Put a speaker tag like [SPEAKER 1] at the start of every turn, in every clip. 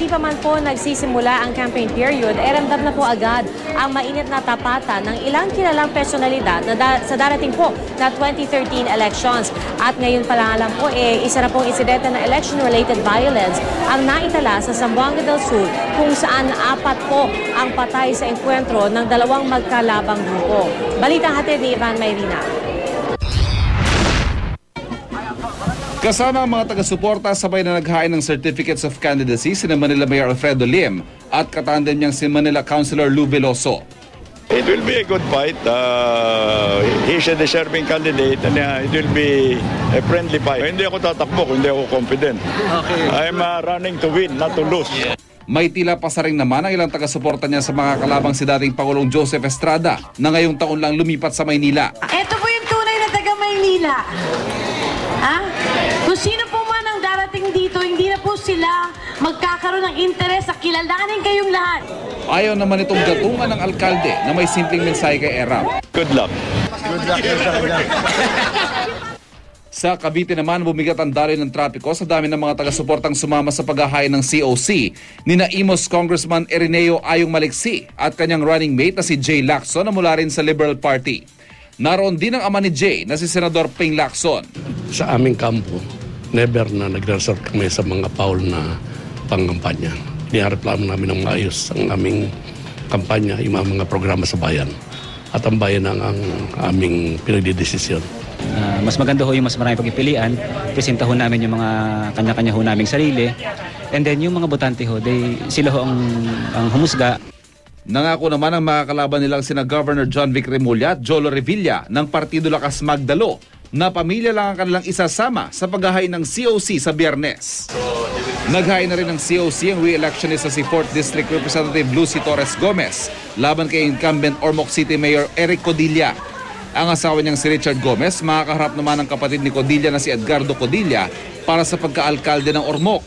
[SPEAKER 1] hindi pa man po nagsisimula ang campaign period, ramdam na po agad ang mainit na tapatan ng ilang kilalang personalidad sa darating po na 2013 elections. At ngayon pa lang po, isa na pong insidente na election-related violence ang naitala sa Zamboanga del Sur, kung saan 4 po ang patay sa enkwentro ng dalawang magkalabang grupo. Balitang hatid ni Ivan Mayrina.
[SPEAKER 2] Kasama ang mga taga-suporta sabay na naghain ng Certificates of Candidacy sina Manila Mayor Alfredo Lim at katandem niyang si Manila Councilor Lou Veloso.
[SPEAKER 3] It will be a good fight. He's a deserving candidate and it will be a friendly fight. Hindi ako tatakbo, hindi ako confident. Okay. I'm running to win, not to lose.
[SPEAKER 2] May tila pasaring naman ang ilang taga-suporta niya sa mga kalabang si dating Pangulong Joseph Estrada na ngayong taon lang lumipat sa Maynila.
[SPEAKER 4] Ito po yung tunay na taga-Maynila. Ha? Kung sino po man ang darating dito, hindi na po sila magkakaroon ng interes sa kilalanin kayong lahat.
[SPEAKER 2] Ayaw naman itong gatungan ng alkalde na may simpleng mensahe kay Erap.
[SPEAKER 3] Good luck.
[SPEAKER 5] Good luck sa kanya.
[SPEAKER 2] Sa Cavite naman, bumigat ang daloy ng trapiko sa dami ng mga taga-suportang sumama sa paghahain ng COC ni Naimos Congressman Erineo Ayong Maliksi at kanyang running mate na si Jay Lacson na mula rin sa Liberal Party. Naroon din ang ama ni Jay na si Senador Ping Lacson.
[SPEAKER 6] Sa aming kampo, never na nag-resort kami sa mga foul na pangampanya. Nireklamo namin ng maayos ang aming kampanya, yung mga programa sa bayan. At ang bayan ang aming pinagdidesisyon.
[SPEAKER 7] Mas maganda ho yung mas maraming pagpipilian. Presenta ho namin yung mga kanya-kanya ho naming sarili. And then yung mga botante ho, sila ho ang humusga.
[SPEAKER 2] Nangako naman ang makakalaban nilang sina Governor John Vic Remulla at Jolo Revilla ng Partido Lakas Magdalo na pamilya lang ang kanilang isasama sa paghahain ng COC sa Biyernes. Naghain na rin ng COC ang re-electionist si 4th District Representative Lucy Torres Gomez laban kay incumbent Ormoc City Mayor Eric Codilla. Ang asawa niyang si Richard Gomez makakaharap naman ang kapatid ni Codilla na si Edgardo Codilla para sa pagka-alkalde ng Ormoc.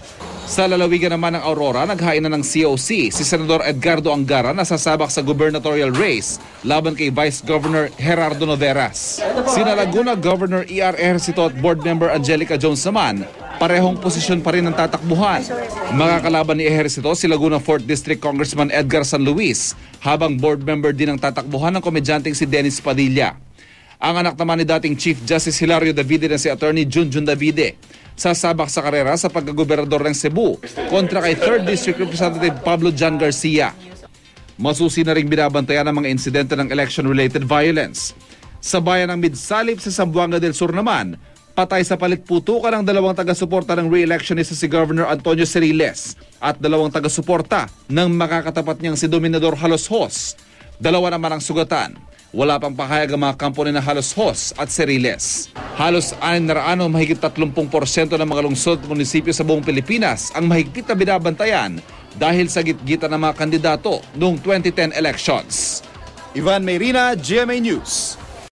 [SPEAKER 2] Sa lalawigan naman ng Aurora, naghain na ng COC si Senador Edgardo Angara na sasabak sa gubernatorial race laban kay Vice Governor Gerardo Noveras. Sina Laguna Governor E.R. Ejercito at Board Member Angelica Jones naman, parehong posisyon pa rin ang tatakbuhan. Makakalaban ni Ejercito si Laguna 4th District Congressman Edgar San Luis, habang board member din ang tatakbuhan ng komedyanteng si Dennis Padilla. Ang anak naman ni dating Chief Justice Hilario Davide na si Attorney Junjun Davide, sasabak sa karera sa pagkagobernador ng Cebu kontra kay 3rd District Representative Pablo Jan Garcia. Masusi na ring binabantayan ang mga insidente ng election-related violence. Sa bayan ng Midsalip sa Zamboanga del Sur naman, patay sa palitputukan ang dalawang taga-suporta ng re-electionist si Governor Antonio Ceriles at dalawang taga-suporta ng makakatapat niyang si Dominador Haloshos. Dalawa naman ang sugatan. Wala pang pahayag ang mga kampo ni na Haloshos at Ceriles. Halos 600 mahigit 30% ng mga lungsod at munisipyo sa buong Pilipinas ang mahigpit na binabantayan dahil sa gitgitan ng mga kandidato noong 2010 elections.
[SPEAKER 5] Ivan Mayrina, GMA News.